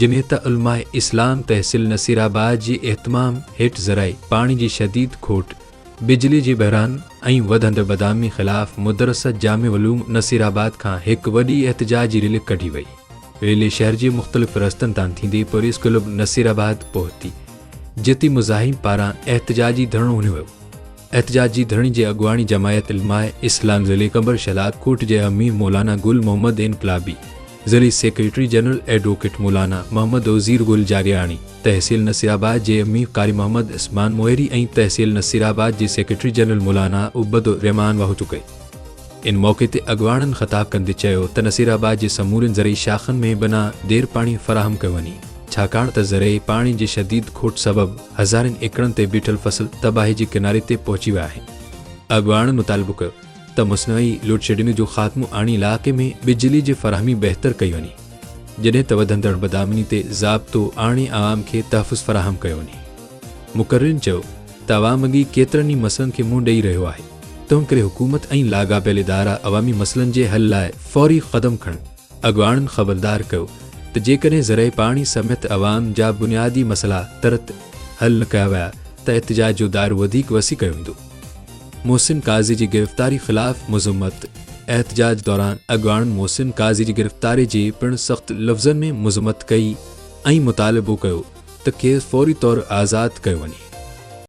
जमियत उलमाए इस्लाम तहसील नसीराबाद जी एहतमाम हेठि ज़राए पाणी जी शदीद खोट, बिजली जी बहरान ऐं वधंदड़ बदनामी ख़िलाफ़ मुदरसा जामे उलूम नसीराबाद खां हिकु वॾी एहतजाजी रैली कढी वई। रैली शहर जे मुख़्तलिफ़ रस्तनि तां थींदे पुलिस क्लब नसीराबाद पहुती, जिते मुज़ाहिम पारां एहतजाजी धरणो हुन वियो। एहतजाजी धरणी जे अॻुवाणी जमायत उलमाए इस्लाम ज़िले कंबर शलाकोट जे अमीर मौलाना गुल मोहम्मद इनकलाबी, ज़िले सेक्रेटरी जनरल एडवोकेट मौलाना मोहम्मद वज़ीर गुल जारियाणी, तहसील नसीराबाद जे अमीर कारी मोहम्मद उस्मान मोहरी ऐं तहसील नसीराबाद जे सेक्रेटरी जनरल मौलाना उबद रहमान वाहतू कई। इन मौक़े ते अॻुवाणनि ख़िताब कंदे चयो त नसीराबाद जे समूरनि ज़रई शाख़नि में बिना देर पाणी फ़राहम कयो वञे, छाकाणि त ज़रई पाणी जी शदीद खोट सबबि हज़ारनि एकड़नि ते बीठल फसल तबाही जे किनारे ते पहुची विया आहिनि। अॻुवाणनि मुतालबो कयो त मुस्नई लोड शेडिंग जो ख़ात्मो आणी इलाइक़े में बिजली जी फ़राहमी बहितर कई वञे, जॾहिं त वधंदड़ बदनामी ते ज़ाब्तो आणे आवाम खे तहफ़ुज़ फ़राहम कयो वञे। मुक़र्रिरनि चयो त अवाम अॻी केतिरनि ई मसइलनि खे मुंहुं ॾेई रहियो आहे, तंहिं करे हुकूमत ऐं लाॻापियल इदारा अवामी मसइलनि जे हल लाइ फ़ौरी क़दम खणनि। अॻुवाणनि ख़बरदार कयो त जेकॾहिं ज़रिए पाणी समेत अवाम जा बुनियादी मसइला तुरत हल न कया विया त एहतजाज जो दायरो वधीक वसी कयो वेंदो। मोहसिन काज़ी जी गिरफ़्तारी ख़िलाफ़ मज़म्मत। एहतजाज दौरान अॻुवाणनि मोहसिन काज़ी जी गिरफ़्तारी जी पिणु सख़्त लफ़्ज़नि में मज़म्मत कई ऐं मुतालिबो कयो त खेसि फ़ौरी तौरु आज़ादु कयो वञे।